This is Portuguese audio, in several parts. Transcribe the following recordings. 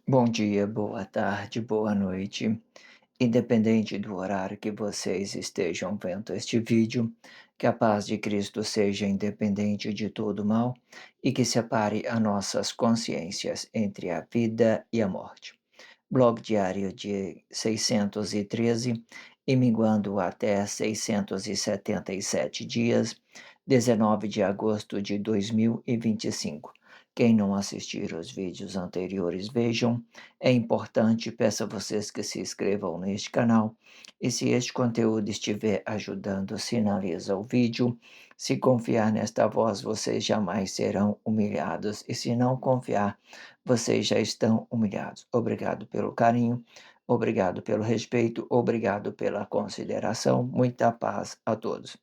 Bom dia, boa tarde, boa noite. Independente do horário que vocês estejam vendo este vídeo, que a paz de Cristo seja independente de todo mal e que separe as nossas consciências entre a vida e a morte. Blog diário de 613 e minguando até 677 dias, 19 de agosto de 2025. Quem não assistir os vídeos anteriores, vejam. É importante, peço a vocês que se inscrevam neste canal. E se este conteúdo estiver ajudando, sinaliza o vídeo. Se confiar nesta voz, vocês jamais serão humilhados. E se não confiar, vocês já estão humilhados. Obrigado pelo carinho, obrigado pelo respeito, obrigado pela consideração. Muita paz a todos.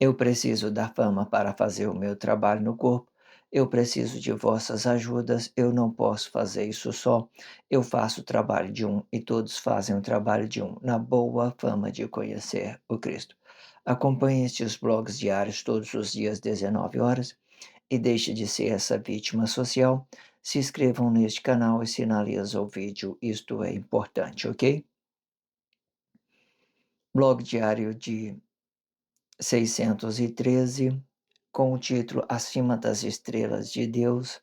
Eu preciso da fama para fazer o meu trabalho no corpo. Eu preciso de vossas ajudas. Eu não posso fazer isso só. Eu faço o trabalho de um e todos fazem o trabalho de um, na boa fama de conhecer o Cristo. Acompanhe estes blogs diários todos os dias, 19 horas, e deixe de ser essa vítima social. Se inscrevam neste canal e sinaliza o vídeo. Isto é importante, ok? Blog diário de 613, com o título Acima das Estrelas de Deus,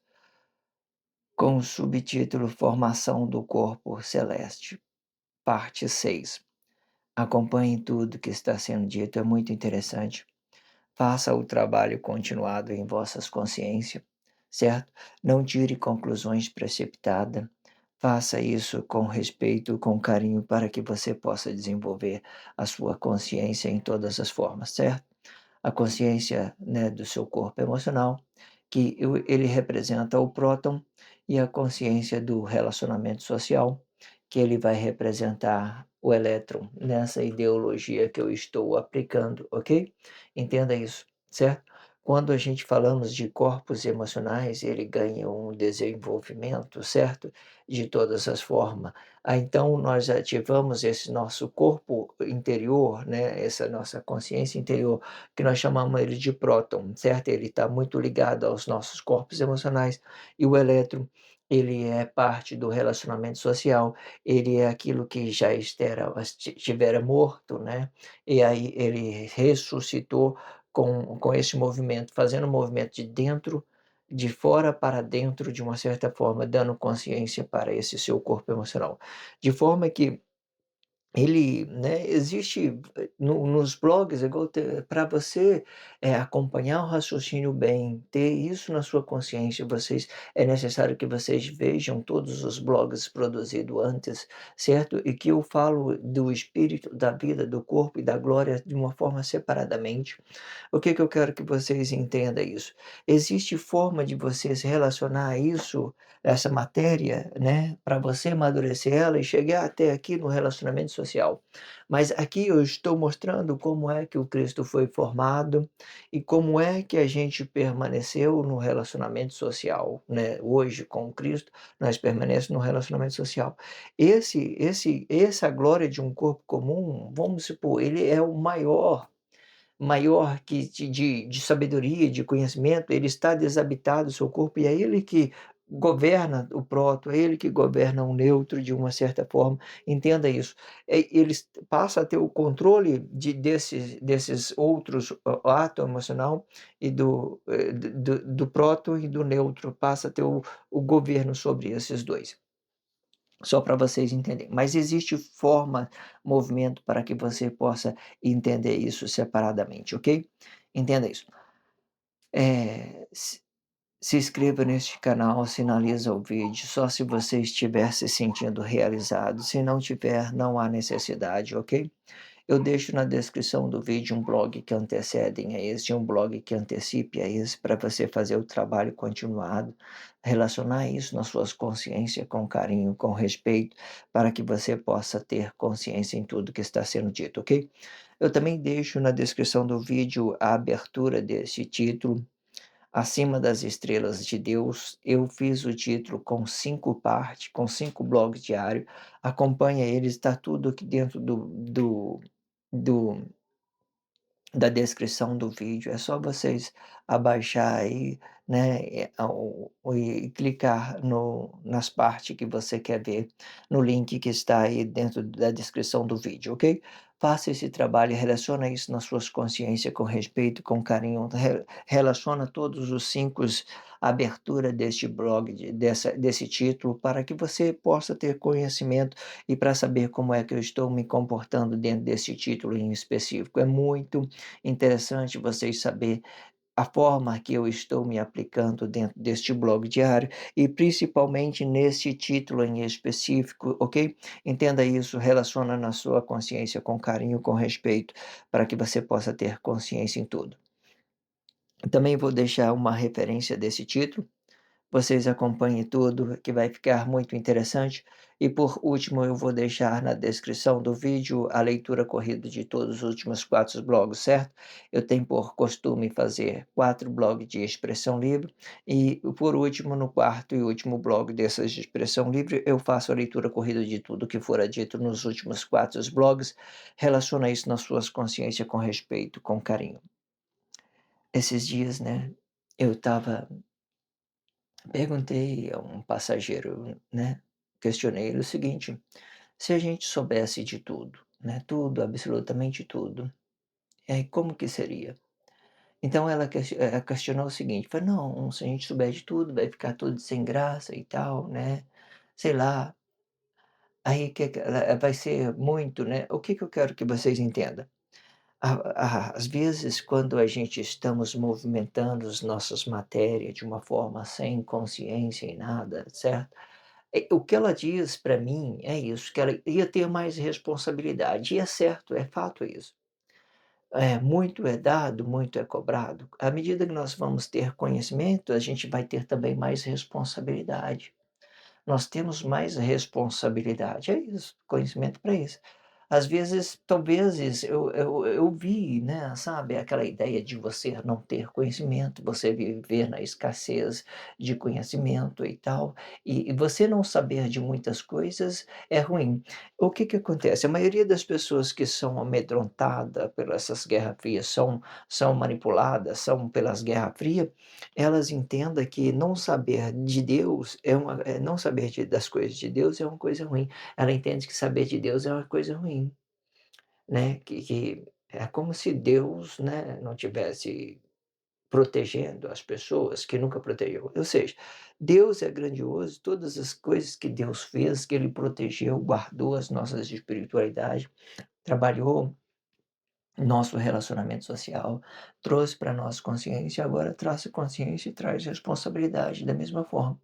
com o subtítulo Formação do Corpo Celeste, parte 6. Acompanhe tudo que está sendo dito, é muito interessante. Faça o trabalho continuado em vossas consciências, certo? Não tire conclusões precipitadas. Faça isso com respeito, com carinho, para que você possa desenvolver a sua consciência em todas as formas, certo? A consciência, né, do seu corpo emocional, que ele representa o próton, e a consciência do relacionamento social, que ele vai representar o elétron, nessa ideologia que eu estou aplicando, ok? Entenda isso, certo? Quando a gente falamos de corpos emocionais, ele ganha um desenvolvimento, certo? De todas as formas. Então nós ativamos esse nosso corpo interior, né? Essa nossa consciência interior, que nós chamamos ele de próton, certo? Ele está muito ligado aos nossos corpos emocionais, e o elétron, ele é parte do relacionamento social, ele é aquilo que já estivera morto, né? E aí ele ressuscitou com esse movimento, fazendo um movimento de fora para dentro, de uma certa forma, dando consciência para esse seu corpo emocional. De forma que ele, né, existe nos blogs, é igual para você, acompanhar o raciocínio bem, ter isso na sua consciência, é necessário que vocês vejam todos os blogs produzidos antes, certo? E que eu falo do espírito, da vida, do corpo e da glória de uma forma separadamente. O que que eu quero que vocês entendam isso? Existe forma de vocês relacionar isso, essa matéria, né, para você amadurecer ela e chegar até aqui no relacionamento social. Mas aqui eu estou mostrando como é que o Cristo foi formado e como é que a gente permaneceu no relacionamento social, né? Hoje com o Cristo, nós permanecemos no relacionamento social. Essa glória de um corpo comum, vamos supor, ele é o maior que de sabedoria, de conhecimento. Ele está desabitado o seu corpo, e é ele que governa o próton, é ele que governa o neutro de uma certa forma, entenda isso. Ele passa a ter o controle desses outros átomo emocional, e do próton e do neutro, passa a ter o governo sobre esses dois. Só para vocês entenderem. Mas existe forma, movimento para que você possa entender isso separadamente, ok? Entenda isso. Se inscreva neste canal, sinaliza o vídeo, só se você estiver se sentindo realizado. Se não tiver, não há necessidade, ok? Eu deixo na descrição do vídeo um blog que antecedem a esse, um blog que antecipe a esse, para você fazer o trabalho continuado, relacionar isso nas suas consciências com carinho, com respeito, para que você possa ter consciência em tudo que está sendo dito, ok? Eu também deixo na descrição do vídeo a abertura desse título, Acima das Estrelas de Deus. Eu fiz o título com 5 partes, com 5 blogs diários. Acompanha eles, está tudo aqui dentro do da descrição do vídeo. É só vocês abaixar aí, né, e clicar nas partes que você quer ver, no link que está aí dentro da descrição do vídeo, ok? Faça esse trabalho, relaciona isso nas suas consciências com respeito, com carinho, relaciona todos os 5 abertura deste blog, desse título, para que você possa ter conhecimento e para saber como é que eu estou me comportando dentro desse título em específico. É muito interessante vocês saber a forma que eu estou me aplicando dentro deste blog diário e principalmente nesse título em específico, ok? Entenda isso, relaciona na sua consciência com carinho, com respeito, para que você possa ter consciência em tudo. Também vou deixar uma referência desse título, vocês acompanhem tudo, que vai ficar muito interessante. E por último, eu vou deixar na descrição do vídeo a leitura corrida de todos os últimos 4 blogs, certo? Eu tenho por costume fazer 4 blogs de expressão livre e, por último, no quarto e último blog dessas de expressão livre, eu faço a leitura corrida de tudo que fora dito nos últimos 4 blogs. Relaciona isso nas suas consciências com respeito, com carinho. Esses dias, né, eu estava perguntei a um passageiro, né, questionei ele o seguinte: "Se a gente soubesse de tudo, né, tudo, absolutamente tudo, como que seria?". Então ela questionou o seguinte, falou: "Não, se a gente souber de tudo, vai ficar tudo sem graça e tal, né, sei lá, aí que vai ser muito, né". O que que eu quero que vocês entendam? Às vezes, quando a gente estamos movimentando as nossas matérias de uma forma sem consciência e nada, certo? O que ela diz para mim é isso, que ela ia ter mais responsabilidade, e é certo, é fato isso. Muito é dado, muito é cobrado. À medida que nós vamos ter conhecimento, a gente vai ter também mais responsabilidade. Nós temos mais responsabilidade, é isso, conhecimento para isso. Às vezes, talvez eu vi, né, sabe, aquela ideia de você não ter conhecimento, você viver na escassez de conhecimento e tal, e você não saber de muitas coisas é ruim. O que que acontece? A maioria das pessoas que são amedrontada pelas essas guerra frias, são manipuladas, são pelas guerra fria, elas entendam que não saber de Deus não saber das coisas de Deus é uma coisa ruim. Ela entende que saber de Deus é uma coisa ruim, né, que é como se Deus, né, não tivesse protegendo as pessoas, que nunca protegeu. Ou seja, Deus é grandioso, todas as coisas que Deus fez, que ele protegeu, guardou as nossas espiritualidade, trabalhou nosso relacionamento social, trouxe para nós consciência, agora traz consciência e traz responsabilidade da mesma forma.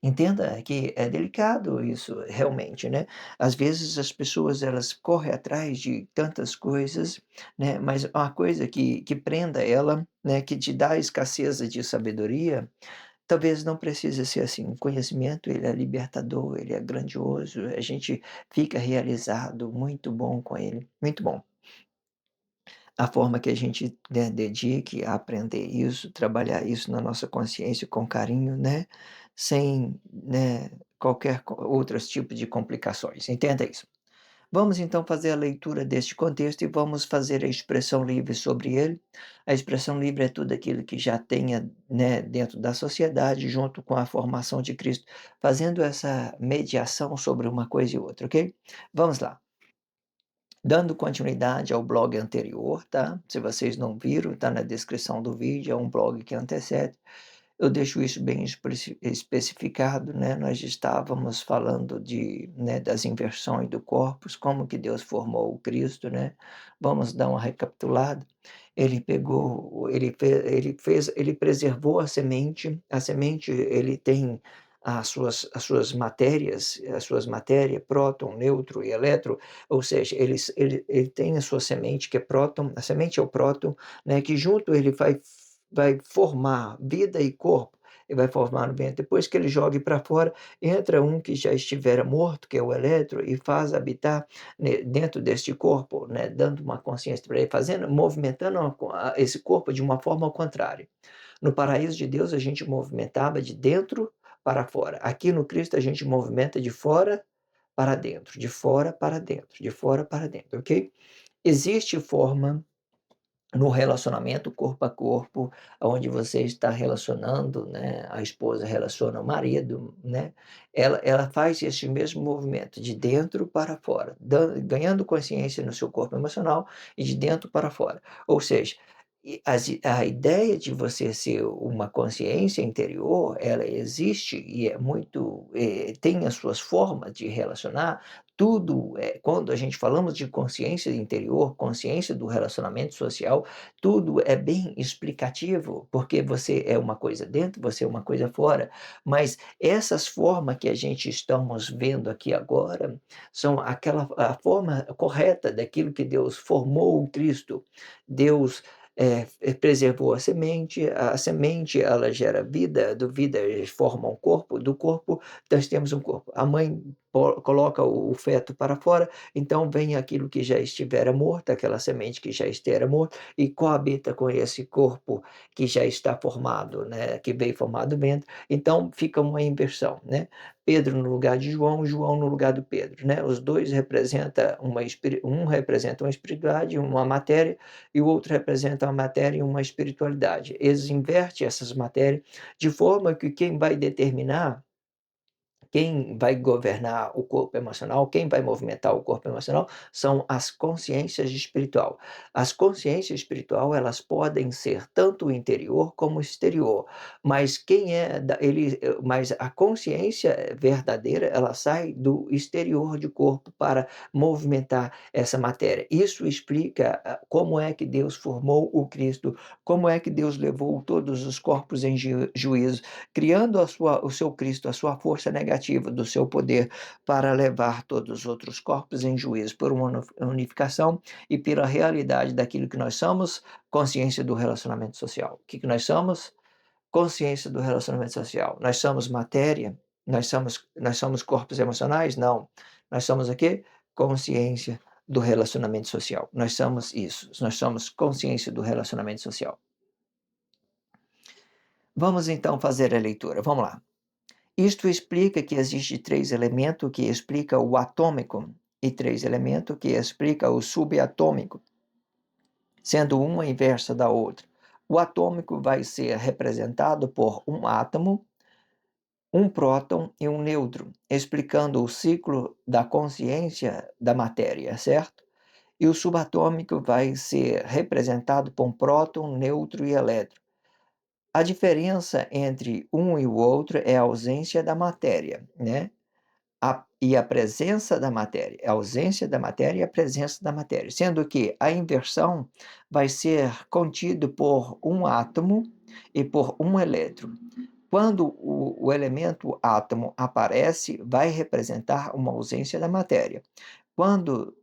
Entenda que é delicado isso realmente, né. Às vezes as pessoas elas correm atrás de tantas coisas, né, mas uma coisa que prenda ela, né, que te dá escassez de sabedoria, talvez não precise ser assim. O conhecimento ele é libertador, ele é grandioso, a gente fica realizado, muito bom com ele, muito bom. A forma que a gente, né, dedique a aprender isso, trabalhar isso na nossa consciência com carinho, né, sem, né, qualquer outros tipos de complicações, entenda isso. Vamos então fazer a leitura deste contexto e vamos fazer a expressão livre sobre ele. A expressão livre é tudo aquilo que já tenha, né, dentro da sociedade, junto com a formação de Cristo, fazendo essa mediação sobre uma coisa e outra, ok? Vamos lá. Dando continuidade ao blog anterior, tá? Se vocês não viram, tá na descrição do vídeo, é um blog que antecede. Eu deixo isso bem especificado, né? Nós estávamos falando né, das inversões do corpus, como que Deus formou o Cristo, né? Vamos dar uma recapitulada. Ele pegou, ele preservou a semente ele tem as suas matérias, próton, nêutron e elétron, ou seja, ele tem a sua semente que é próton, a semente é o próton, né, que junto ele vai formar vida e corpo, ele vai formar no ventre. Depois que ele jogue para fora, entra um que já estivera morto, que é o elétron, e faz habitar dentro deste corpo, né, dando uma consciência para ele, movimentando esse corpo de uma forma ao contrário. No paraíso de Deus, a gente movimentava de dentro para fora. Aqui no Cristo, a gente movimenta de fora para dentro, de fora para dentro, de fora para dentro, ok? Existe forma no relacionamento corpo a corpo, onde você está relacionando, né, a esposa relaciona o marido, né, ela faz esse mesmo movimento de dentro para fora, ganhando consciência no seu corpo emocional e de dentro para fora. Ou seja, a ideia de você ser uma consciência interior, ela existe e é muito, tem as suas formas de relacionar. Tudo, quando a gente falamos de consciência interior, consciência do relacionamento social, tudo é bem explicativo, porque você é uma coisa dentro, você é uma coisa fora, mas essas formas que a gente estamos vendo aqui agora, são a forma correta daquilo que Deus formou o Cristo. Deus, preservou a semente ela gera vida, do vida forma um corpo, do corpo nós temos um corpo. A mãe coloca o feto para fora, então vem aquilo que já estivera morto, aquela semente que já estivera morta, e coabita com esse corpo que já está formado, né, que veio formado dentro, então fica uma inversão, né. Pedro no lugar de João, João no lugar do Pedro, né. Os 2 representa um representa uma espiritualidade, uma matéria, e o outro representa uma matéria e uma espiritualidade. Eles invertem essas matérias, de forma que quem vai determinar, quem vai governar o corpo emocional, quem vai movimentar o corpo emocional, são as consciências espiritual. As consciências espiritual, elas podem ser tanto o interior como o exterior, mas quem é da ele mas a consciência verdadeira, ela sai do exterior do corpo para movimentar essa matéria. Isso explica, como é que Deus formou o Cristo, como é que Deus levou todos os corpos em juízo, criando o seu Cristo, a sua força negativa do seu poder para levar todos os outros corpos em juízo por uma unificação e pela realidade daquilo que nós somos, consciência do relacionamento social. O que nós somos? Consciência do relacionamento social. Nós somos matéria? Nós somos corpos emocionais? Não. Nós somos o quê? Consciência do relacionamento social. Nós somos isso. Nós somos consciência do relacionamento social. Vamos então fazer a leitura. Vamos lá. Isto explica que existe 3 elementos que explica o atômico e 3 elementos que explica o subatômico, sendo uma inversa da outra. O atômico vai ser representado por um átomo, um próton e um nêutron, explicando o ciclo da consciência da matéria, certo? E o subatômico vai ser representado por um próton, nêutron e elétron. A diferença entre um e o outro é a ausência da matéria, né? E a presença da matéria, a ausência da matéria e a presença da matéria, sendo que a inversão vai ser contido por um átomo e por um elétron. Quando o elemento átomo aparece, vai representar uma ausência da matéria. Quando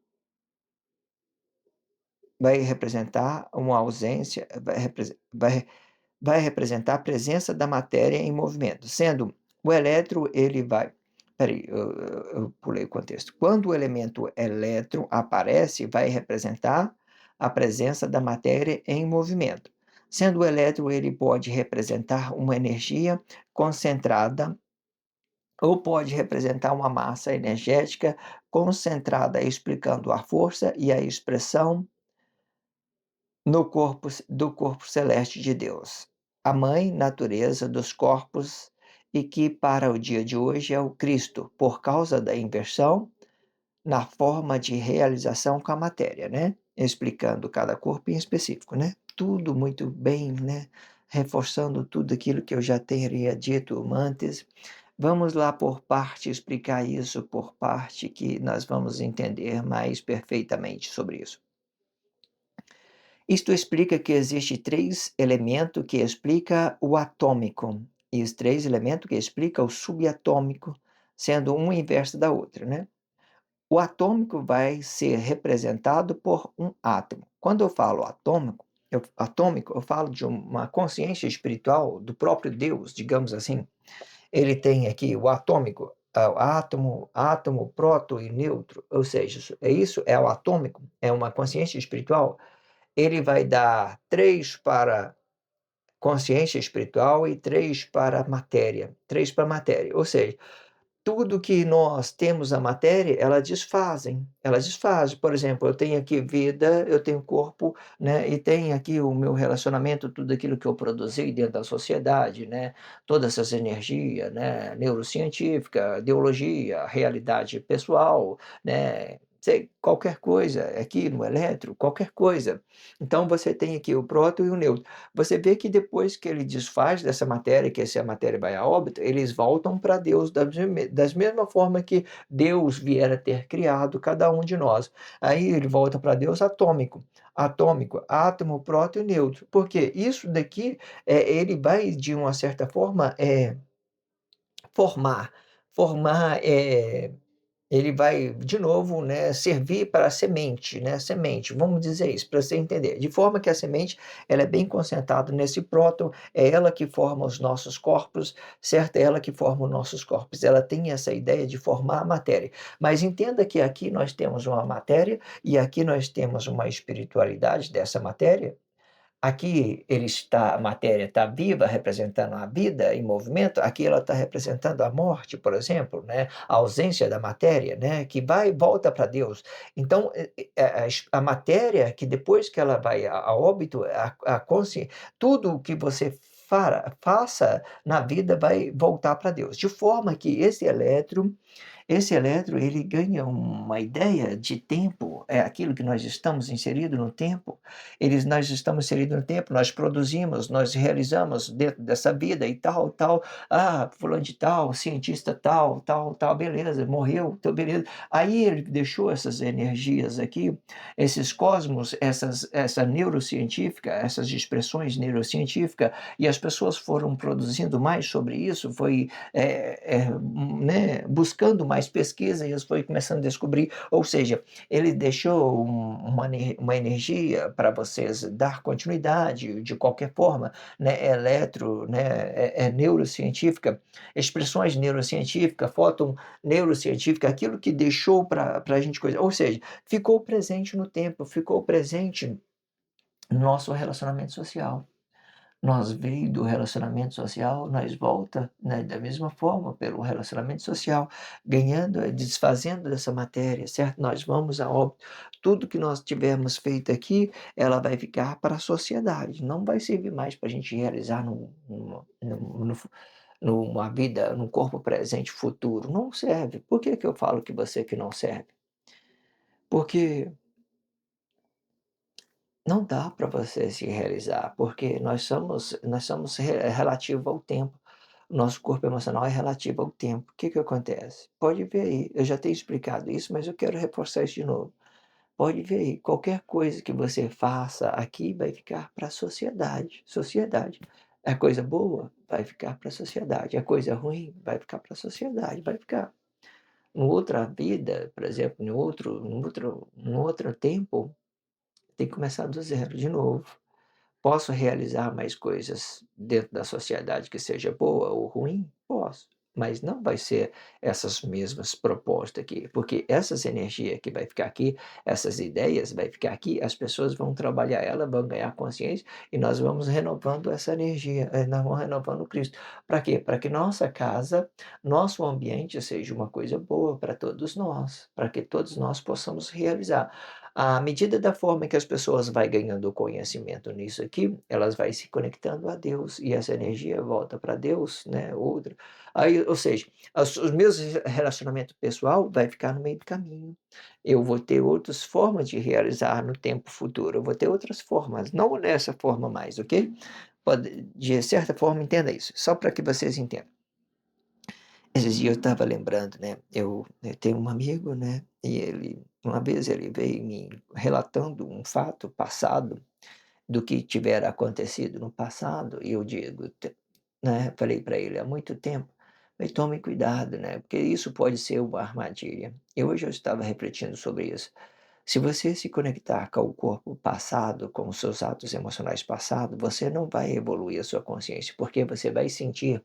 vai representar uma ausência, vai representar a presença da matéria em movimento, sendo o elétron, ele vai. Espera aí, eu pulei o contexto. Quando o elemento elétron aparece, vai representar a presença da matéria em movimento. Sendo o elétron, ele pode representar uma energia concentrada ou pode representar uma massa energética concentrada, explicando a força e a expressão no corpo do corpo celeste de Deus, a mãe natureza dos corpos e que para o dia de hoje é o Cristo, por causa da inversão na forma de realização com a matéria, né? Explicando cada corpo em específico, né? Tudo muito bem, né? Reforçando tudo aquilo que eu já teria dito antes. Vamos lá por parte explicar isso por parte que nós vamos entender mais perfeitamente sobre isso. Isto explica que existe 3 elementos que explica o atômico, e os 3 elementos que explica o subatômico, sendo um inverso da outra, né. O atômico vai ser representado por um átomo. Quando eu falo atômico, eu falo de uma consciência espiritual do próprio Deus, digamos assim. Ele tem aqui o atômico, átomo, próton e nêutron, ou seja, isso é o atômico, é uma consciência espiritual. Ele vai dar 3 para consciência espiritual e 3 para matéria, 3 para matéria, ou seja, tudo que nós temos na matéria, elas desfazem. Por exemplo, eu tenho aqui vida, eu tenho corpo, né, e tenho aqui o meu relacionamento, tudo aquilo que eu produzi dentro da sociedade, né, todas essas energias, né, neurocientífica, ideologia, realidade pessoal, né, sei, qualquer coisa, aqui no elétron, qualquer coisa. Então você tem aqui o próton e o nêutron. Você vê que depois que ele desfaz dessa matéria, que essa matéria vai a óbito, eles voltam para Deus das mesma forma que Deus vier a ter criado cada um de nós. Aí ele volta para Deus atômico, átomo, próton e nêutron. Porque isso daqui, ele vai de uma certa forma, formar formar, ele vai, de novo, né, servir para a semente, né, semente, vamos dizer isso, para você entender. De forma que a semente, ela é bem concentrada nesse próton, é ela que forma os nossos corpos, certo? É ela que forma os nossos corpos. Ela tem essa ideia de formar a matéria. Mas entenda que aqui nós temos uma matéria e aqui nós temos uma espiritualidade dessa matéria. Aqui a matéria está viva, representando a vida em movimento, aqui ela está representando a morte, por exemplo, né, a ausência da matéria, né, que vai e volta para Deus. Então, a matéria que depois que ela vai a óbito, a consci tudo o que você faça na vida vai voltar para Deus, de forma que esse elétron, ele ganha uma ideia de tempo, é aquilo que nós estamos inseridos no tempo. Nós estamos inseridos no tempo, nós produzimos, nós realizamos dentro dessa vida e tal, tal. Ah, fulano de tal, cientista tal, tal, tal, beleza, morreu, então beleza. Aí ele deixou essas energias aqui, esses cosmos, essa neurocientífica, essas expressões neurocientíficas, e as pessoas foram produzindo mais sobre isso, né, buscando mais pesquisa e eles foi começando a descobrir, ou seja, ele deixou uma energia para vocês dar continuidade de qualquer forma, né, né, neurocientífica, expressões neurocientíficas, fóton neurocientífica, aquilo que deixou para a gente coisa, ou seja, ficou presente no tempo, ficou presente no nosso relacionamento social. Nós veio do relacionamento social, nós volta, né, da mesma forma pelo relacionamento social, ganhando, desfazendo dessa matéria, certo? Nós vamos a óbito. Tudo que nós tivermos feito aqui, ela vai ficar para a sociedade, não vai servir mais para a gente realizar numa vida, num corpo presente futuro, não serve. Por que que eu falo que você que não serve? Porque não dá para você se realizar, porque nós somos relativo ao tempo. Nosso corpo emocional é relativo ao tempo. O que que acontece? Pode ver aí, eu já tenho explicado isso, mas eu quero reforçar isso de novo. Pode ver aí, qualquer coisa que você faça aqui vai ficar para a sociedade. Sociedade. É coisa boa? Vai ficar para a sociedade. É coisa ruim? Vai ficar para a sociedade, vai ficar. Em outra vida, por exemplo, em outro tempo, tem que começar do zero de novo. Posso realizar mais coisas dentro da sociedade que seja boa ou ruim? Posso, mas não vai ser essas mesmas propostas aqui, porque essas energias que vai ficar aqui, essas ideias vai ficar aqui, as pessoas vão trabalhar ela, vão ganhar consciência e nós vamos renovando essa energia, nós vamos renovando Cristo. Para quê? Para que nossa casa, nosso ambiente seja uma coisa boa para todos nós, para que todos nós possamos realizar. À medida da forma que as pessoas vai ganhando conhecimento nisso aqui, elas vai se conectando a Deus e essa energia volta para Deus, né, outra. Aí, ou seja, os meus relacionamento pessoal vai ficar no meio do caminho. Eu vou ter outras formas de realizar no tempo futuro, eu vou ter outras formas, não nessa forma mais, ok? De certa forma, entenda isso, só para que vocês entendam. Esses dias eu estava lembrando, né, eu tenho um amigo, né, e uma vez ele veio me relatando um fato passado, do que tivera acontecido no passado, e eu digo, né, falei para ele há muito tempo, falei: "Tome cuidado, né, porque isso pode ser uma armadilha". E hoje eu estava refletindo sobre isso. Se você se conectar com o corpo passado, com os seus atos emocionais passados, você não vai evoluir a sua consciência, porque você vai sentir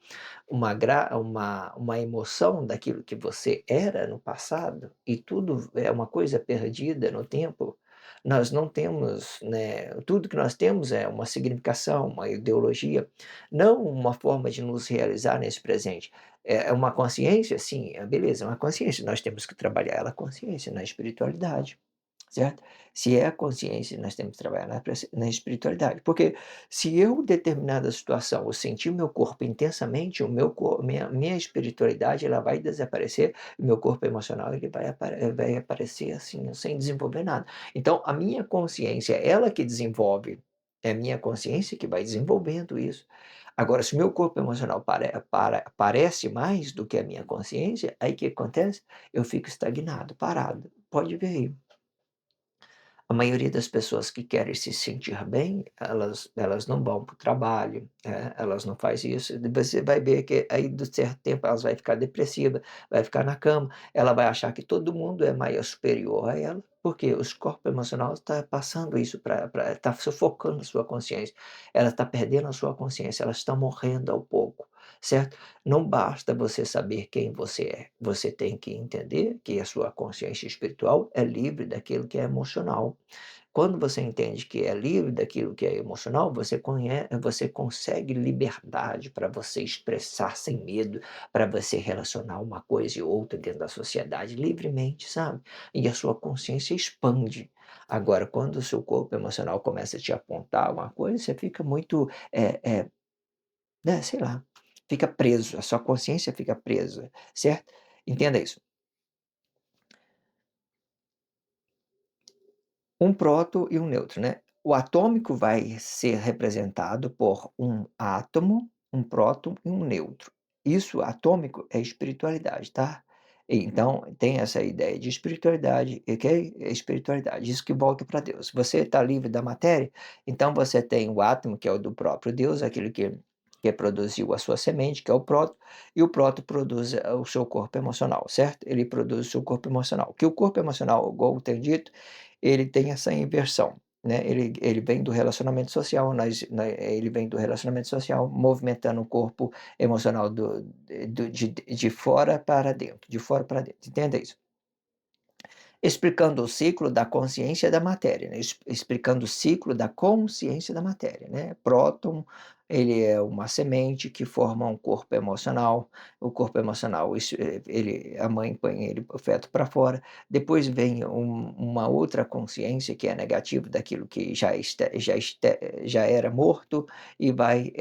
uma emoção daquilo que você era no passado, e tudo é uma coisa perdida no tempo, Nós não temos, né, tudo que nós temos é uma significação, uma ideologia, não uma forma de nos realizar nesse presente. É uma consciência? Sim, beleza, é uma consciência, nós temos que trabalhar ela, a consciência, na espiritualidade. Certo? Se é a consciência, nós temos que trabalhar na espiritualidade. Porque se eu, em determinada situação, eu sentir o meu corpo intensamente, o meu minha espiritualidade ela vai desaparecer, o meu corpo emocional ele vai aparecer assim, sem desenvolver nada. Então, a minha consciência, ela que desenvolve, é a minha consciência que vai desenvolvendo isso. Agora, se o meu corpo emocional parece mais do que a minha consciência, aí o que acontece? Eu fico estagnado, parado. Pode ver aí. A maioria das pessoas que querem se sentir bem, elas não vão para o trabalho, elas não faz isso, e você vai ver que aí de certo tempo elas vai ficar depressiva, vai ficar na cama, ela vai achar que todo mundo é mais superior a ela, porque os corpo emocional está passando isso para está sufocando a sua consciência, ela está perdendo a sua consciência, ela está morrendo ao pouco, certo? Não basta você saber quem você é, você tem que entender que a sua consciência espiritual é livre daquilo que é emocional. Quando você entende que é livre daquilo que é emocional, você consegue liberdade para você expressar sem medo, para você relacionar uma coisa e outra dentro da sociedade livremente, sabe? E a sua consciência expande. Agora, quando o seu corpo emocional começa a te apontar uma coisa, você fica muito, né, sei lá, fica preso, a sua consciência fica presa, certo? Entenda isso. Um próton e um nêutron, né. O atômico vai ser representado por um átomo, um próton e um nêutron. Isso atômico é espiritualidade, tá. Então tem essa ideia de espiritualidade, ok? É espiritualidade, isso que volta para Deus. Você está livre da matéria, então você tem o átomo que é o do próprio Deus, aquele que produziu a sua semente, que é o próton, e o próton produz, o seu corpo emocional, certo? Ele produz o seu corpo emocional, que o corpo emocional, igual eu tenho dito, ele tem essa inversão, né, ele vem do relacionamado social, ele vem do relacionamento social movimentando o corpo emocional de fora para dentro, de fora para dentro, entenda isso. Explicando o ciclo da consciência da matéria, né, explicando o ciclo da consciência da matéria, né. Próton, ele é uma semente que forma um corpo emocional, o corpo emocional ele a mãe põe ele o feto para fora, depois vem uma outra consciência que é negativa daquilo que já era morto e vai,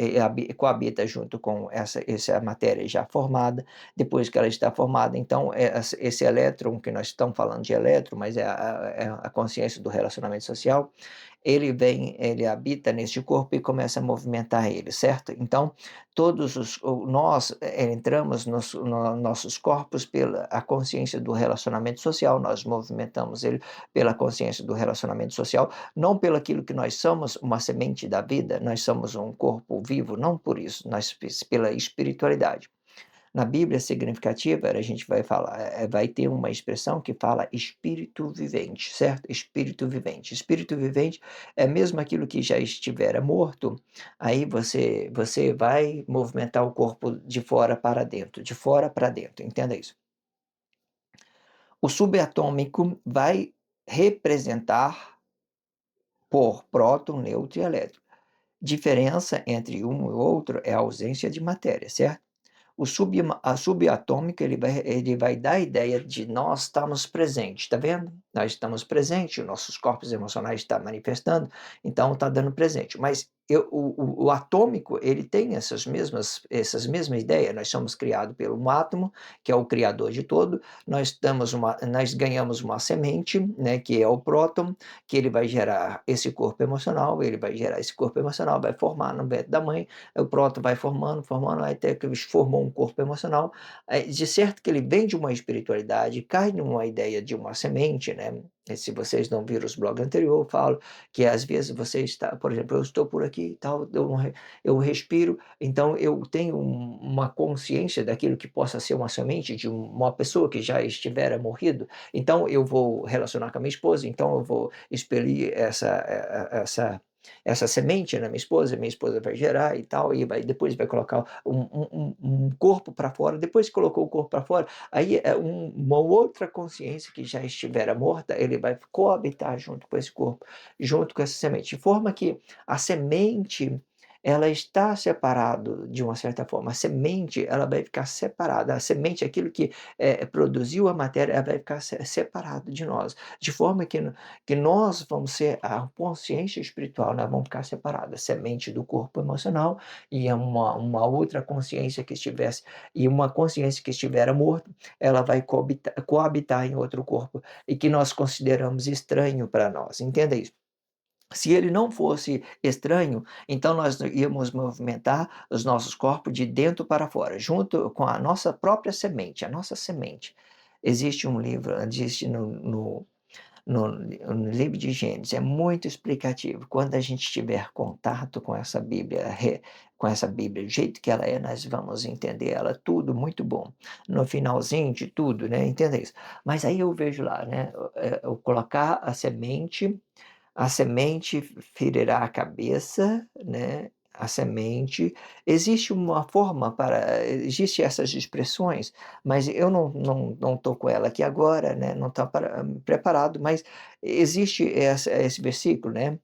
coabita junto com essa matéria já formada, depois que ela está formada, então, esse elétron que nós estamos falando de elétron, mas é a consciência do relacionamento social, ele habita neste corpo e começa a movimentar ele, certo? Então, nós entramos nossos corpos pela a consciência do relacionamento social, nós movimentamos ele pela consciência do relacionamento social, não pelo aquilo que nós somos, uma semente da vida, nós somos um corpo vivo, não por isso, nós pela espiritualidade. Na Bíblia significativa, a gente vai falar, vai ter uma expressão que fala espírito vivente, certo? Espírito vivente. Espírito vivente é mesmo aquilo que já estivera morto, aí você vai movimentar o corpo de fora para dentro, de fora para dentro, entenda isso. O subatômico vai representar por próton, nêutron e elétron. Diferença entre um e outro é a ausência de matéria, certo? A subatômica ele vai dar a ideia de nós estamos presentes, está vendo? Nós estamos presentes, os nossos corpos emocionais estão manifestando, então está dando presente. Mas o atômico ele tem essas mesmas ideias. Nós somos criados pelo um átomo, que é o criador de todo. Nós ganhamos uma semente, né, que é o próton, que ele vai gerar esse corpo emocional. Ele vai gerar esse corpo emocional, vai formar no ventre da mãe. O próton vai formando, até que formou um corpo emocional. De certo que ele vem de uma espiritualidade, cai numa ideia de uma semente, né? E se vocês não viram os blogs anteriores, eu falo que às vezes você está, por exemplo, eu estou por aqui e tal, eu respiro, então eu tenho uma consciência daquilo que possa ser uma semente de uma pessoa que já estivera morrido, então eu vou relacionar com a minha esposa, então eu vou expelir essa essa semente na minha esposa vai gerar e tal, e depois vai colocar um corpo para fora, depois que colocou o corpo para fora, aí é uma outra consciência que já estivera morta, ele vai coabitar junto com esse corpo, junto com essa semente, de forma que a semente, ela está separado de uma certa forma, a semente ela vai ficar separada, a semente, aquilo que, produziu a matéria, ela vai ficar separado de nós, de forma que nós vamos ser a consciência espiritual, nós vamos ficar separados, a semente do corpo emocional e uma outra consciência que estivesse, e uma consciência que estivera morta, ela vai coabitar em outro corpo, e que nós consideramos estranho para nós, entenda isso. Se ele não fosse estranho, então nós íamos movimentar os nossos corpos de dentro para fora, junto com a nossa própria semente, a nossa semente. Existe um livro, existe no livro de Gênesis, é muito explicativo. Quando a gente tiver contato com essa Bíblia, com essa Bíblia do jeito que ela é, nós vamos entender ela tudo muito bom. No finalzinho de tudo, né? Entenda isso. Mas aí eu vejo lá, né? Eu colocar a semente ferirá a cabeça, né, a semente. Existe uma forma para existe essas expressões, mas eu não estou com ela aqui agora, né, não está preparado, mas existe esse versículo, né,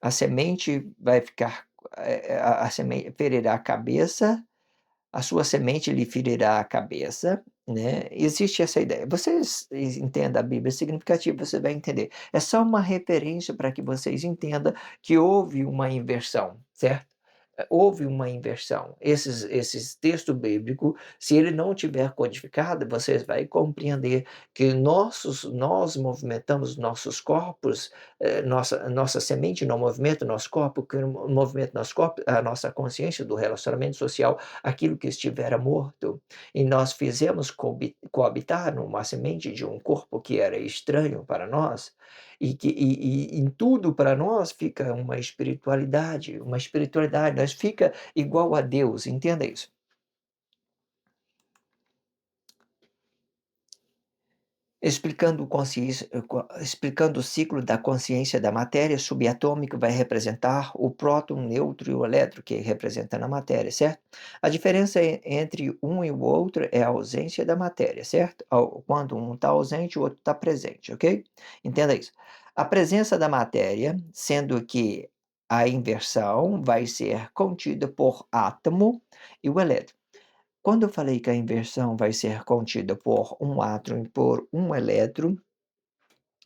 a semente vai ficar, a semente ferirá a cabeça, a sua semente lhe ferirá a cabeça, né? Existe essa ideia. Vocês entendam a Bíblia significativa, você vai entender. É só uma referência para que vocês entendam que houve uma inversão, certo? Houve uma inversão. Esses textos bíblicos, se ele não tiver codificado, vocês vai compreender que nós movimentamos nossos corpos, nossa semente não movimenta o nosso corpo, que movimenta nosso corpo, a nossa consciência do relacionamento social, aquilo que estivera morto. E nós fizemos coabitar numa semente de um corpo que era estranho para nós, e em tudo para nós fica uma espiritualidade, nós fica igual a Deus, entenda isso. Explicando o ciclo da consciência da matéria subatômica, vai representar o próton, o nêutron e o elétron, que representa na matéria, certo? A diferença entre um e o outro é a ausência da matéria, certo? Quando um está ausente, o outro está presente, ok? Entenda isso. A presença da matéria, sendo que a inversão vai ser contida por átomo e o elétron. Quando eu falei que a inversão vai ser contida por um átomo e por um elétron,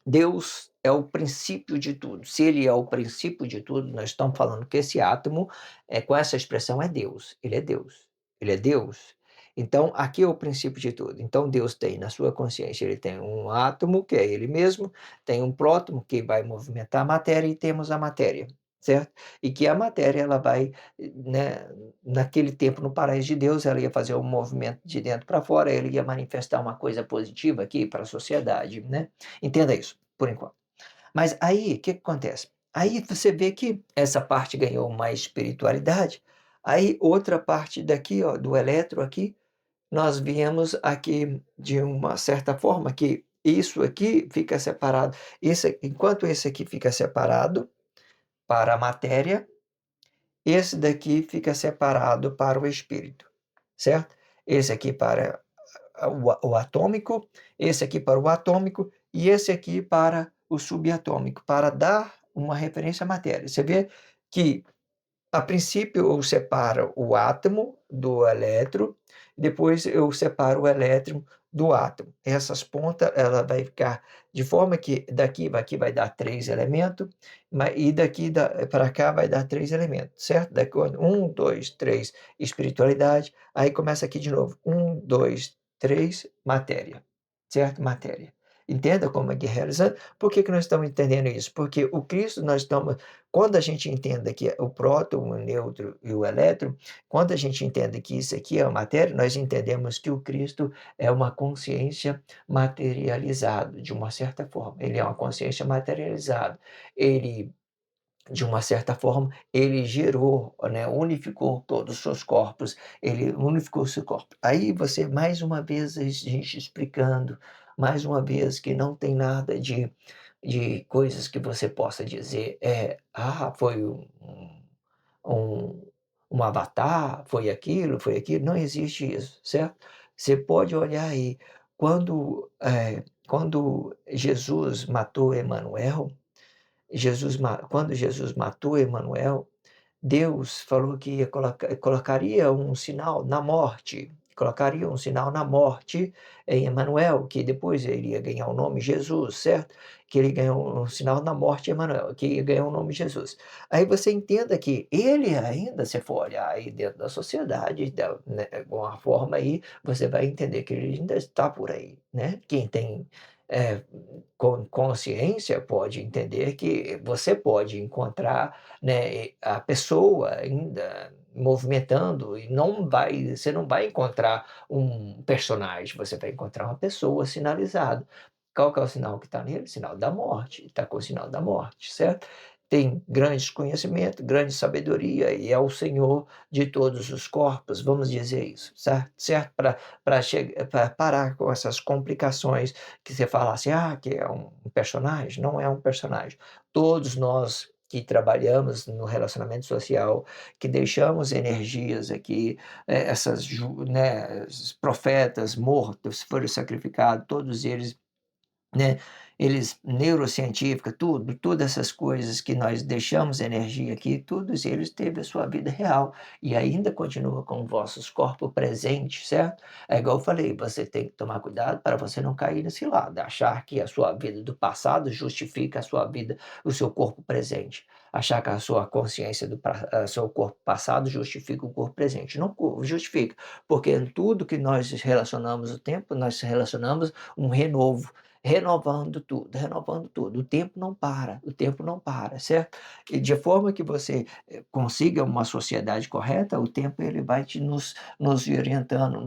Deus é o princípio de tudo. Se ele é o princípio de tudo, nós estamos falando que esse átomo, com essa expressão, é Deus. Ele é Deus. Ele é Deus. Então, aqui é o princípio de tudo. Então, Deus tem na sua consciência, ele tem um átomo, que é ele mesmo, tem um prótono, que vai movimentar a matéria, e temos a matéria, certo? E que a matéria, ela vai, né, naquele tempo, no paraíso de Deus, ela ia fazer um movimento de dentro para fora, ele ia manifestar uma coisa positiva aqui para a sociedade, né? Entenda isso, por enquanto. Mas aí, o que que acontece? Aí você vê que essa parte ganhou mais espiritualidade, aí outra parte daqui, ó, do elétron aqui, nós viemos aqui de uma certa forma que isso aqui fica separado, enquanto esse aqui fica separado para a matéria, esse daqui fica separado para o espírito, certo? Esse aqui para o atômico, esse aqui para o atômico e esse aqui para o subatômico, para dar uma referência à matéria. Você vê que, a princípio, eu separo o átomo do elétron, depois eu separo o elétron do átomo. Essas pontas, ela vai ficar de forma que aqui vai dar 3 elementos, e daqui para cá vai dar 3 elementos, certo? Daqui 1, 2, 3, espiritualidade, aí começa aqui de novo, 1, 2, 3, matéria, certo? Matéria. Entenda como é que é realizando. Por que que nós estamos entendendo isso? Porque o Cristo, nós estamos, quando a gente entende que o próton, o nêutron e o elétron, quando a gente entende que isso aqui é a matéria, nós entendemos que o Cristo é uma consciência materializada, de uma certa forma. Ele é uma consciência materializada. Ele, de uma certa forma, ele gerou, né, unificou todos os seus corpos, ele unificou o seu corpo. Aí você, mais uma vez, a gente explicando, mais uma vez, que não tem nada de de coisas que você possa dizer, foi um um avatar, foi aquilo, não existe isso, certo? Você pode olhar aí, quando Jesus matou Emanuel, quando Jesus matou Emanuel, Deus falou que colocaria um sinal na morte, colocaria um sinal na morte em Emanuel, que depois ele ia ganhar o nome Jesus, certo? Que ele ganhou um sinal na morte Emanuel, que ia ganhar o nome Jesus. Aí você entenda que ele ainda, se for olhar aí dentro da sociedade, né, de alguma forma aí, você vai entender que ele ainda está por aí, né? Quem tem eh, consciência pode entender que você pode encontrar, né, a pessoa ainda movimentando e você não vai encontrar um personagem, você vai encontrar uma pessoa sinalizada. Qual que é o sinal que está nele? Sinal da morte, está com o sinal da morte, certo? Tem grandes conhecimento, grande sabedoria e é o Senhor de todos os corpos, vamos dizer isso, certo? Certo? Para parar com essas complicações que você fala assim: "Ah, que é um personagem", não é um personagem. Todos nós que trabalhamos no relacionamento social, que deixamos energias aqui, esses profetas mortos foram sacrificados, todos eles, né, eles neurocientífica, todas essas coisas que nós deixamos energia aqui, todos eles teve a sua vida real e ainda continua com vossos corpos presentes, certo? É igual eu falei, você tem que tomar cuidado para você não cair nesse lado, achar que a sua vida do passado justifica a sua vida, o seu corpo presente. Achar que a sua consciência seu corpo passado justifica o corpo presente. Não justifica, porque em tudo que nós relacionamos o tempo, nós relacionamos um renovo. Renovando tudo, renovando tudo. O tempo não para, o tempo não para, certo? E de forma que você consiga uma sociedade correta, o tempo ele vai nos orientando,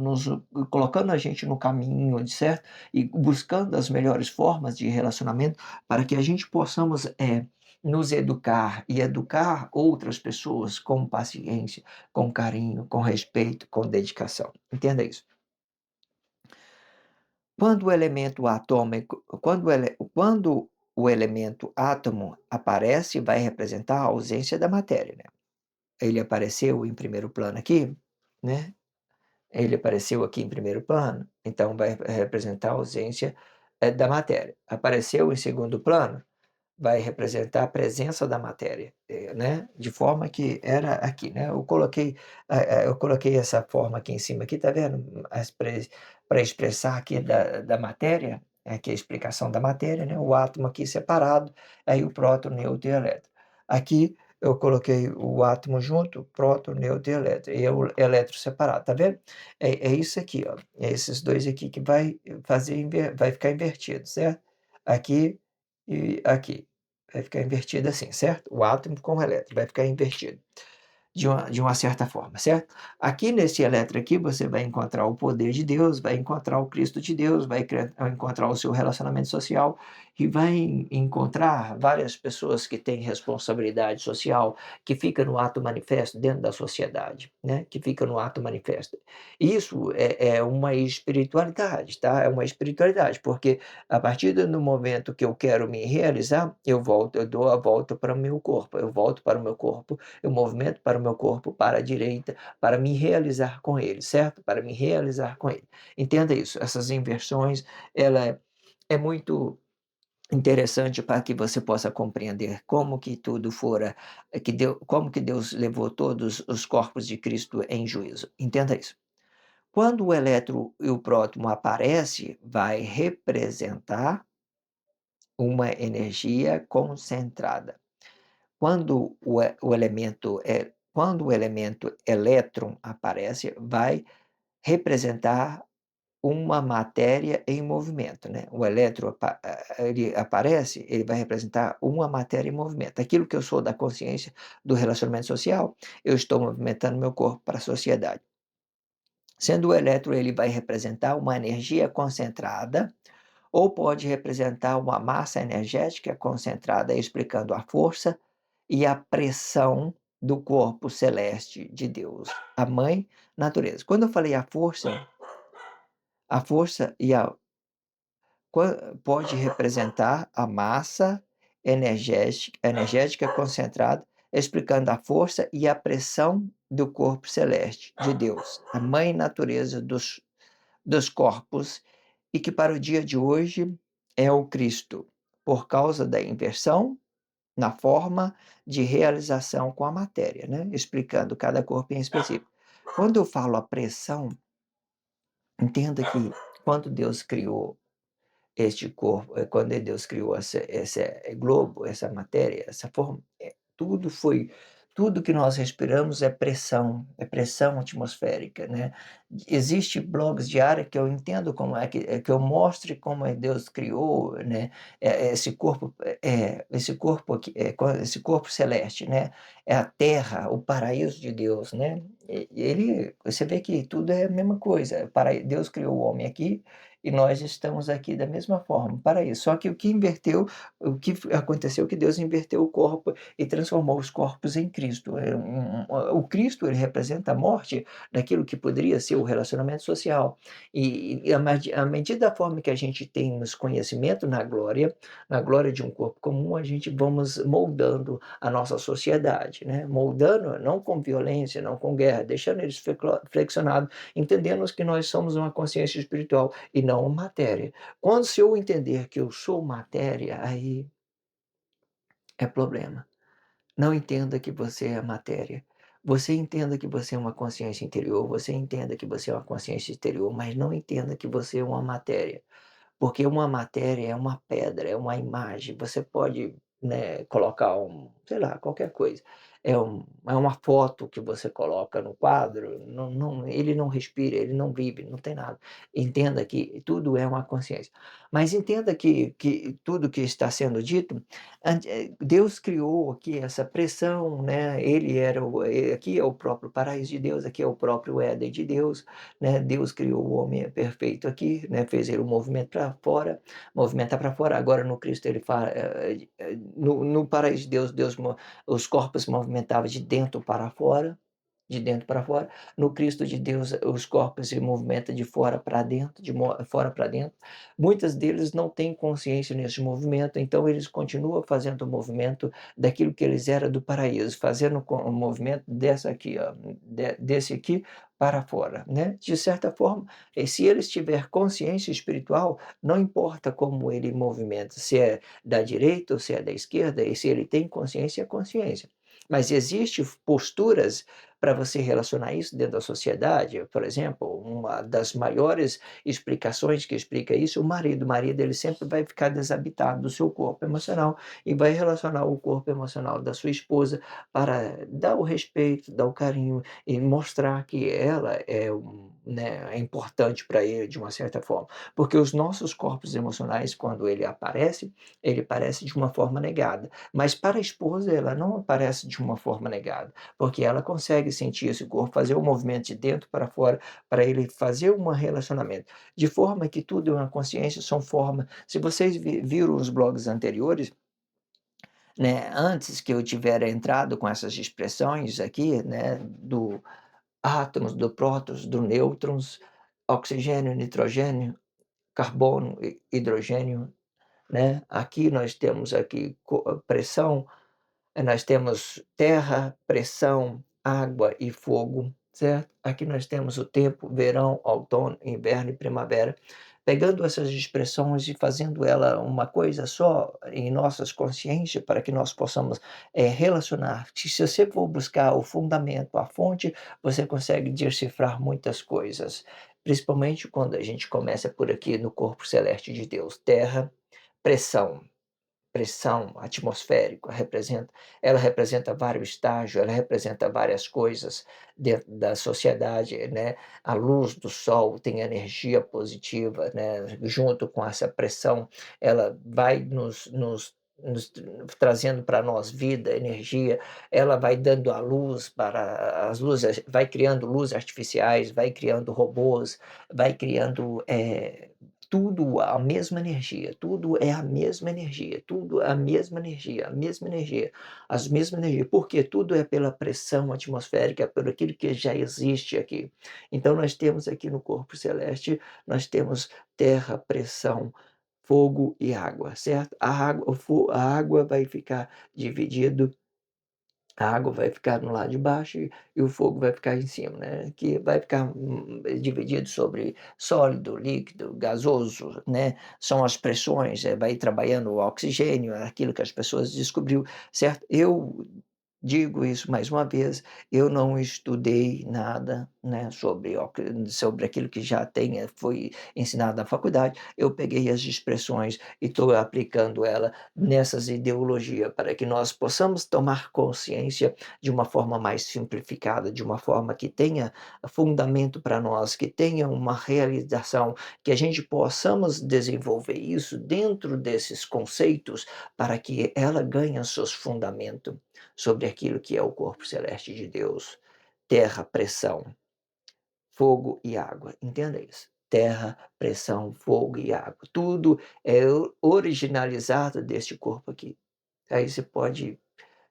colocando a gente no caminho, certo? E buscando as melhores formas de relacionamento para que a gente possamos nos educar e educar outras pessoas com paciência, com carinho, com respeito, com dedicação. Entenda isso. Quando o elemento atômico quando o elemento átomo aparece, vai representar a ausência da matéria, né. Ele apareceu em primeiro plano aqui, né, ele apareceu aqui em primeiro plano, então vai representar a ausência, da matéria. Apareceu em segundo plano, vai representar a presença da matéria, né, de forma que era aqui, né, eu coloquei essa forma aqui em cima aqui, tá vendo? Para expressar aqui da matéria, aqui a explicação da matéria, né, o átomo aqui separado, aí o próton, nêutron e elétron. Aqui eu coloquei o átomo junto, próton, nêutron e elétron, e o elétron separado, tá vendo? É isso aqui, ó, é esses 2 aqui que vai ficar invertido, certo? Aqui e aqui. Vai ficar invertido assim, certo? O átomo com o elétron vai ficar invertido de uma certa forma, certo? Aqui nesse elétron aqui você vai encontrar o poder de Deus, vai encontrar o Cristo de Deus, vai encontrar o seu relacionamento social e vai encontrar várias pessoas que têm responsabilidade social, que fica no ato manifesto dentro da sociedade, né? Que fica no ato manifesto. Isso é uma espiritualidade, tá? É uma espiritualidade, porque a partir do momento que eu quero me realizar, eu dou a volta para o meu corpo, eu volto para o meu corpo, eu movimento para o meu corpo para a direita, para me realizar com ele, certo? Para me realizar com ele. Entenda isso, essas inversões, ela é muito interessante para que você possa compreender como que tudo fora, como que Deus levou todos os corpos de Cristo em juízo. Entenda isso. Quando o elétron e o próton aparece, vai representar uma energia concentrada. Quando o elemento elétron aparece, vai representar uma matéria em movimento, né. O elétron ele aparece, ele vai representar uma matéria em movimento. Aquilo que eu sou da consciência do relacionamento social, eu estou movimentando meu corpo para a sociedade. Sendo o elétron, ele vai representar uma energia concentrada ou pode representar uma massa energética concentrada, explicando a força e a pressão do corpo celeste de Deus, a mãe natureza. Quando eu falei a força e pode representar a massa energética concentrada, explicando a força e a pressão do corpo celeste de Deus, a mãe natureza dos corpos, e que para o dia de hoje é o Cristo, por causa da inversão na forma de realização com a matéria, né? Explicando cada corpo em específico. Quando eu falo a pressão, entenda que quando Deus criou este corpo, quando Deus criou esse globo, essa matéria, essa forma, tudo que nós respiramos é pressão atmosférica, né. Existe blogs de área que eu entendo como é que eu mostre como é Deus criou, né, esse corpo aqui, esse corpo celeste, né, é a terra, o paraíso de Deus, né. Você vê que tudo é a mesma coisa, Deus criou o homem aqui, e nós estamos aqui da mesma forma, para isso. Só que o que aconteceu que Deus inverteu o corpo e transformou os corpos em Cristo. O Cristo, ele representa a morte daquilo que poderia ser o relacionamento social. E à medida da forma que a gente tem nos conhecimento na glória de um corpo comum, a gente vamos moldando a nossa sociedade, né? Moldando, não com violência, não com guerra, deixando eles flexionados, entendendo que nós somos uma consciência espiritual e não matéria. Quando se eu entender que eu sou matéria, aí é problema. Não entenda que você é matéria. Você entenda que você é uma consciência interior, você entenda que você é uma consciência exterior, mas não entenda que você é uma matéria. Porque uma matéria é uma pedra, é uma imagem, você pode, né, colocar sei lá, qualquer coisa. É uma foto que você coloca no quadro, ele não respira, ele não vive, não tem nada. Entenda que tudo é uma consciência. Mas entenda que tudo que está sendo dito, Deus criou aqui essa pressão, né, aqui é o próprio paraíso de Deus, aqui é o próprio Éden de Deus, né, Deus criou o homem perfeito aqui, né, fez ele um movimento para fora, movimentar para fora. Agora no Cristo ele fala, no paraíso de Deus, os corpos movimentavam de dentro para fora, de dentro para fora. No Cristo de Deus, os corpos se movimentam de fora para dentro, fora para dentro. Muitos deles não têm consciência nesse movimento, então eles continuam fazendo o movimento daquilo que eles eram do paraíso, fazendo o movimento dessa aqui, ó, desse aqui para fora, né? De certa forma, se ele tiver consciência espiritual, não importa como ele movimenta, se é da direita ou se é da esquerda, e se ele tem consciência, é consciência. Mas existem posturas para você relacionar isso dentro da sociedade. Por exemplo, uma das maiores explicações que explica isso, o marido ele sempre vai ficar desabitado do seu corpo emocional e vai relacionar o corpo emocional da sua esposa para dar o respeito, dar o carinho e mostrar que ela é importante para ele de uma certa forma. Porque os nossos corpos emocionais, quando ele aparece de uma forma negada. Mas para a esposa, ela não aparece de uma forma negada, porque ela consegue sentir esse corpo, fazer o movimento de dentro para fora, para ele fazer um relacionamento. De forma que tudo é uma consciência, são formas. Se vocês viram os blogs anteriores, né, antes que eu tiver entrado com essas expressões aqui, né, do átomos, do prótons, do nêutrons, oxigênio, nitrogênio, carbono, hidrogênio, né? Aqui nós temos aqui pressão, nós temos terra, pressão, água e fogo, certo? Aqui nós temos o tempo, verão, outono, inverno e primavera. Pegando essas expressões e fazendo ela uma coisa só em nossas consciências, para que nós possamos relacionar. Se você for buscar o fundamento, a fonte, você consegue decifrar muitas coisas. Principalmente quando a gente começa por aqui no corpo celeste de Deus. Terra, pressão. Pressão atmosférica ela representa vários estágios, ela representa várias coisas dentro da sociedade, né. A luz do sol tem energia positiva, né, junto com essa pressão, ela vai nos trazendo para nós vida, energia, ela vai dando a luz para as luzes, vai criando luzes artificiais, vai criando robôs, vai criando, tudo a mesma energia, tudo é a mesma energia, tudo é a mesma energia, a mesma energia, as mesmas energias, porque tudo é pela pressão atmosférica, por aquilo que já existe aqui. Então nós temos aqui no corpo celeste, nós temos terra, pressão, fogo e água, certo? A água vai ficar dividido a água vai ficar no lado de baixo e o fogo vai ficar em cima, né, que vai ficar, dividido sobre sólido, líquido, gasoso, né, são as pressões, vai trabalhando o oxigênio, aquilo que as pessoas descobriu, certo? Eu digo isso mais uma vez, eu não estudei nada, né, sobre aquilo que já tenha foi ensinado na faculdade, eu peguei as expressões e estou aplicando ela nessas ideologia, para que nós possamos tomar consciência de uma forma mais simplificada, de uma forma que tenha fundamento para nós, que tenha uma realização, que a gente possamos desenvolver isso dentro desses conceitos, para que ela ganhe seus fundamento sobre aquilo que é o corpo celeste de Deus. Terra, pressão, fogo e água, entenda isso. Terra, pressão, fogo e água, tudo é originalizado deste corpo aqui. Aí você pode,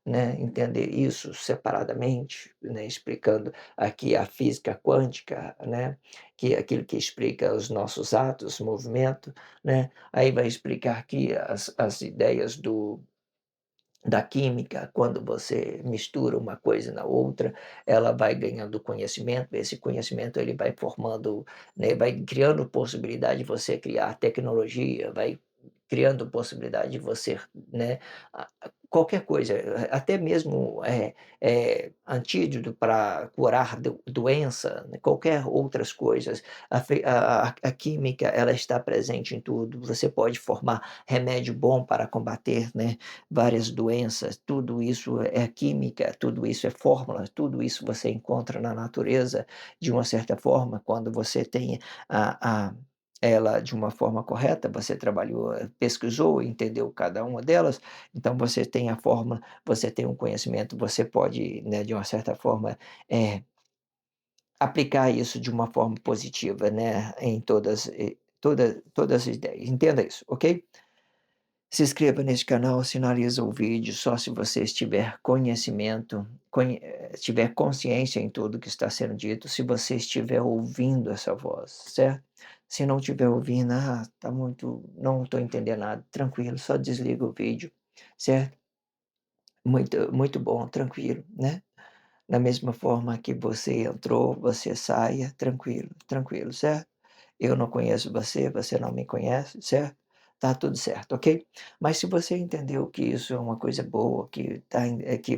né, entender isso separadamente, né, explicando aqui a física quântica, né, que é aquilo que explica os nossos atos, movimento, né, aí vai explicar aqui as ideias da química, quando você mistura uma coisa na outra, ela vai ganhando conhecimento, esse conhecimento ele vai formando, né, vai criando possibilidade de você criar tecnologia, vai criando possibilidade de você, né, qualquer coisa, até mesmo, antídoto para curar doença, né, qualquer outras coisas, a química ela está presente em tudo, você pode formar remédio bom para combater, né, várias doenças, tudo isso é química, tudo isso é fórmula, tudo isso você encontra na natureza de uma certa forma, quando você tem ela de uma forma correta, você trabalhou, pesquisou, entendeu cada uma delas, então você tem a fórmula, você tem um conhecimento, você pode, né, de uma certa forma, aplicar isso de uma forma positiva, né, em todas as ideias, entenda isso, ok? Se inscreva nesse canal, sinaliza o vídeo só se você estiver conhecimento, tiver consciência em tudo que está sendo dito, se você estiver ouvindo essa voz, certo? Se não estiver ouvindo, tá muito, não estou entendendo nada, tranquilo, só desliga o vídeo, certo? Muito, muito bom, tranquilo, né? Da mesma forma que você entrou, você saia tranquilo, tranquilo, certo? Eu não conheço você, você não me conhece, certo? Tá tudo certo, ok? Mas se você entendeu que isso é uma coisa boa, que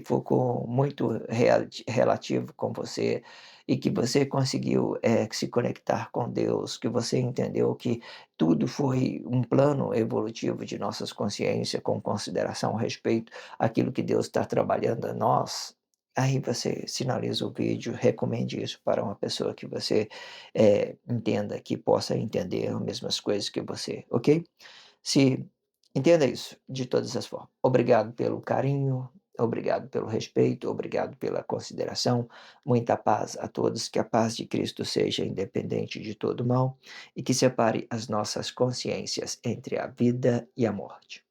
ficou muito relativo com você e que você conseguiu se conectar com Deus, que você entendeu que tudo foi um plano evolutivo de nossas consciências, com consideração a respeito àquilo que Deus está trabalhando a nós, aí você sinaliza o vídeo, recomende isso para uma pessoa que você entenda, que possa entender as mesmas coisas que você, ok? Se entenda isso de todas as formas. Obrigado pelo carinho, obrigado pelo respeito, obrigado pela consideração. Muita paz a todos, que a paz de Cristo seja independente de todo mal e que separe as nossas consciências entre a vida e a morte.